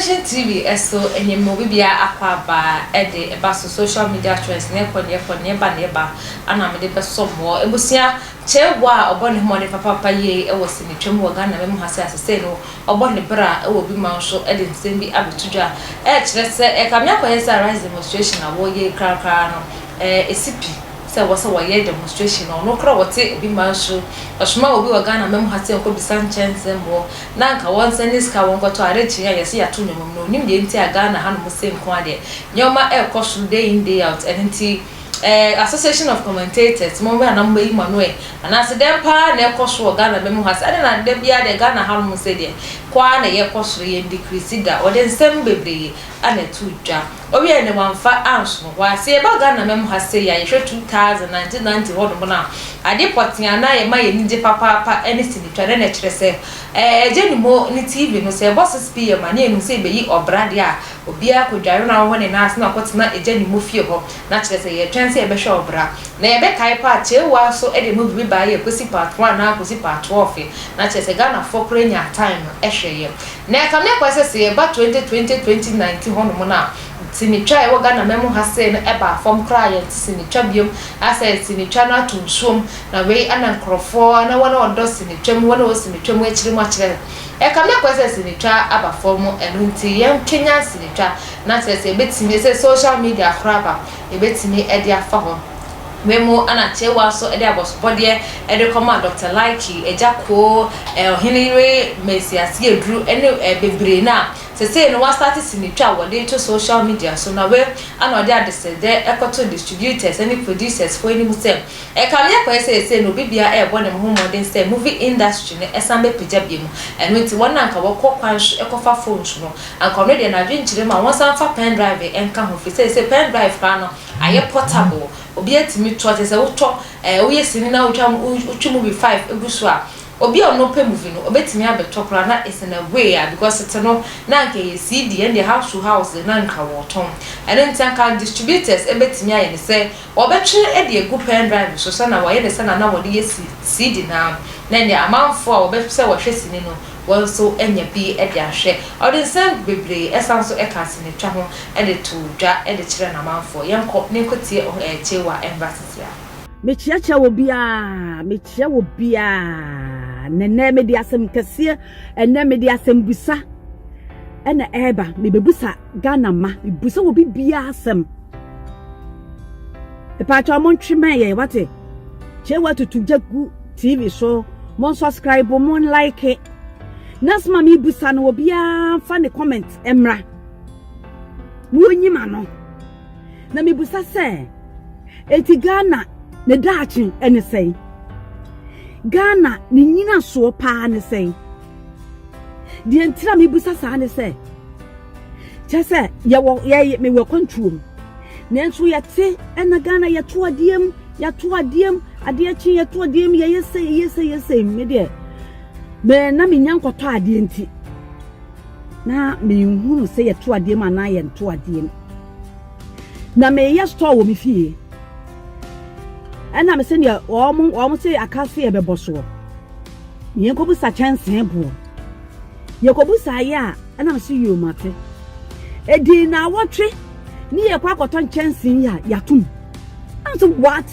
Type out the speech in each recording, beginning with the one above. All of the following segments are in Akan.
Attention TV eso enye mo bibia akwaba ede eba social media trends ne ba ana me de beso mo ebusia Kyeiwaa obone ho ne papa ye e wosi ne twem wo Ghana mem hase asese no obone bra e wo bi man so ede nsem bi abetudwa kire se kamya kwesa rise demonstration awo ye krakra no esipi se wo ye demonstration no kra wote bi man so osuma obi wo Ghana mem hase ko bi sanchense mbo na nka won senis ka won goto arechi ya yesi ato nyom no nim de nti Ghana ha no mo sem ko ade nyoma koso day in day out enti Association of Commentators mo na mba yi manuel anase dem pa na ekoso Ghana mem hase ade na de bia de Ghana ha no se de kwa na ye koso ye decrease da o de nsem bebre ana tudwa obi ene wanfa anso no wa se ba Ghana mem hase ya ye 2090 hodo na ade potia na ye ma ye nije papa anything twa na kire se je ni mo ni TV no se boss PM na enu se be yi obrade a obi akodware na wo ne na ase na kotena eje ni mo fie ho na kire se ye twense e be hwe obra na ye be kai pa Kyeiwaa so e de mo bi ba ye kosi part 1 na kosi part 12 na kire se Ghana fokore nya time ehwe ye na ka me kwese se ba 2019 hono mo na sinitwa e wo Ghana mem hase no eba fom kra ye sinitwa biom asa sinitwa na tunsom na we anankrofo na wona odo sinitwa mu wona o sinitwa mu akiri mu akire ka me kwese sinitwa aba fom eno nti yem Kenya sinitwa na se betimi se social media kraba e betimi e dia fa ho Memo ana Kyeiwaa so ede abosbode ede command Dr Likee Agya Koo Henry Mesias edru ene bebre na se no wa start sinitwa wode to social media so na we ana ode adese de ekoto distributors any producers for any musem kamye kwa se no bibia bone mo modern say movie industry ne esambe pija biemu eno nti wona nka wokọ kwanhwe ekofa phones no anka no de na dwenchire ma won san fa pen drive enka ho fi se pen drive ka no aye portable obi atimi to se woto oye sini na utwa movie 5 egusu a obi ono pe movie no obetimi abetokra na is in a way because it's no na nke ye CD and the house to house na nka woton ene ntanka distributors ebetimi aye ne se obetwe e de egu pen drive so na waye ne se na wode ye CD na ne amanfo a obetse wo hwe sini no won so enya bi e de ahwe ode sen bebre esanso e ka sini twa ho e de to dwa e de kire na amanfo yenko ne nkotie Kyeiwaa embassy mechiacha wo bia nene me di asem kese ene me di asem busa ena eba me bebusa Ghana ma busa wo bibia asem e pa cha mon twemeye wate Kyeiwaa to Tvgh TV so mon subscribe mon like nasma me busa no bia fa ne comment emra wo nyima no na me busa se eti Ghana ne daachin ene sei Ghana ni nyina so pa ne sei die ntira me busa sa ne sei chese ye me we control nenso yete ena Ghana ye to adiem ade chi ye to adiem ye sei me de me na me nyankoto ade enti na me hunu sei ye to adiem ana ye to adiem na me ye store wo me fie ana me send ya o say akase e beboso yen ko busa chance ebo ye ko busa ya ana me see you mate edi na wotwe ni ye kwa koton chance ya tum am so what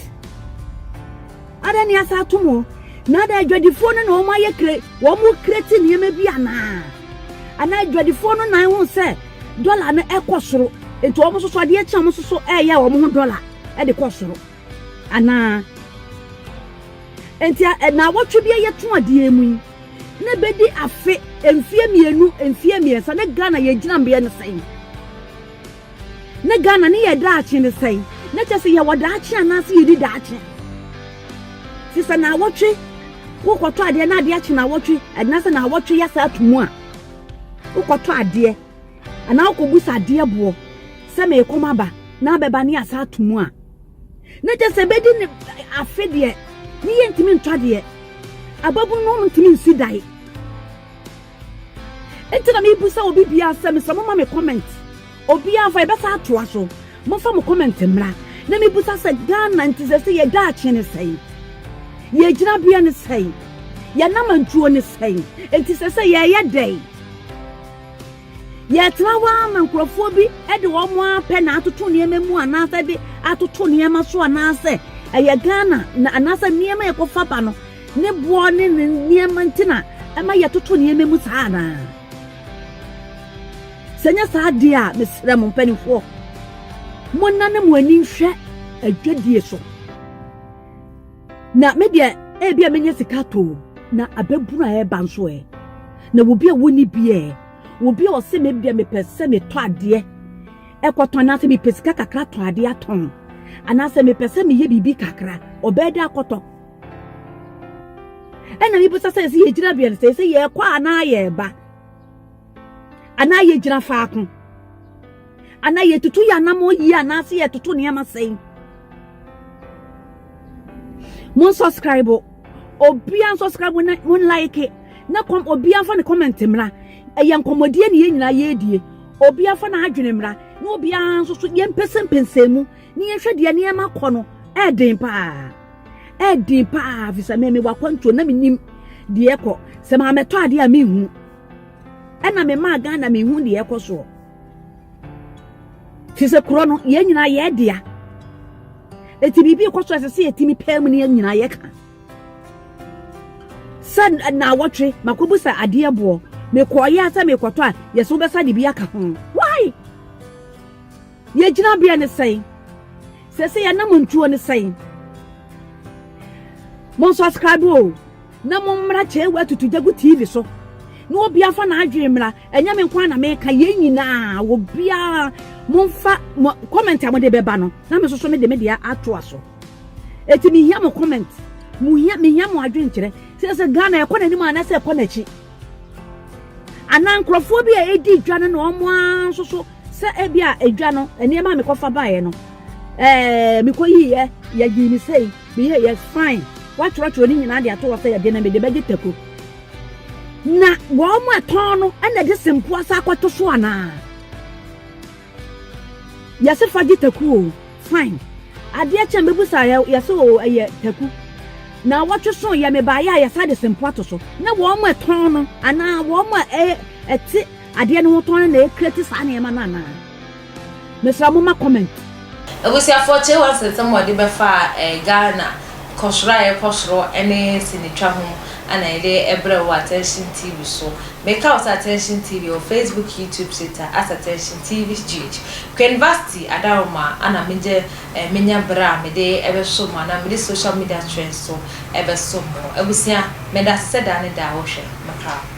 ada ni asa tumo na da adwadifo no na o ma ye kre wo mu kreti ni me bia ana adwadifo no na hu se dollar na ekosoro enti o mo so ade echa mo so ya wo mo dollar e de kosoro ana entia na wotwe bia yeto ade emu na bedi afe emfie miensa na Ghana ye gina mbe ne sai na Ghana ne ye daachi ne sai na chese ye wadaachi anase ye di daachi sisa na wotwe wo kwoto ade na ade achi na wotwe anase na wotwe ya sa atumu a wo kwoto ade ana wo busa ade bo se me komaba na beba ne asa atumu a na chese bedi ne afe de ni yentimi ntwade ababu no ntimi nsidai entina me busa obi bia asem so mama me comment obi afa ebesa ato aso mo fa mo comment mra na me busa se Ghana ntise se ye daachi ne sei ye gina bia ne sei ya na mantuo ne sei ntise se ye ye dai ye trawa man krofo bi e de wo mo apɛ na atoto niema mu anasa de atoto niema so anasa eye Ghana na anasa niema ye kofa ba no ne bo ne niema ntina e ma ye toto niema mu saa na senya saa dia mesra mo mpanifo mo nane mo ani hwɛ adwadie so na me de e bia menye sika to na ababuru a e ba nso e na wo bia woni bia wo bia o se me bia me pese me to ade e kwato na se me pesika kakra to ade aton ana se me pese me ye bibi kakra obeda akoto ena mi busa se ye gira bia se ye kwa ana ye ba ana ye gira faako ana ye tutu ya na mo yi ana se ye tutu ne ma sei mon subscribe obi an subscribe mon like na kom obi an fa ne comment mra eye nkomodie ne ye nyina ye die obi an fa na adwene mra na obi an so ye mpesempensemu ne ye hwede ne ma kɔ no edin pa visa me wakwanto na menim de ekɔ se ma meto ade a mehu ɛna me ma Ghana mehu de ekɔ so fise kro no ye nyina ye dia eti bibi kɔ so ase se etimi pam ne nyina ye ka san na watwe makobusa ade ebo me koye asa me kɔtɔ a ye so besa de bi aka ho why ye gina bia ne sai se ya na montuo ne sai mon subscribe o na mon mra Kyeiwaa Tvgh TV so no obi afa na adwe mra enya me kwa na me ka ye nyina obi a mon fa comment amode beba no na me so me de me dia ato aso eti mi hia mo comment me hia mo adwe nkire se Ghana e kwa na ni ma na se kwa na chi anan krofo bi a edi dwa no na omo anso so se e bia edwa no ene ma me kofa baaye no me ko yi ya gi mi sei me yes fine watro ni nyina de ato wasa ya de na me de be gitako na wo mo aton no ana de sempo asa akwato so ana ya se fa gitako fine ade a cha mebusa ya se o eye taku na watro so ya me ba ya sa de sempo ato so na wo mo aton no ana wo mo eti ade no ton na e create sa na ma na mesra mo ma comment Abusia for Kyeiwaa se somebody be fa Ghana kosro ene sinitwa ho ana ide ebre wa Attention TV so make out Attention TV or Facebook YouTube Twitter as Attention Tvgh University adawma ana meje menya bra me de ebe so ma na me de social media trends so ebe so mo abusia me da seda ne da wo hwe maka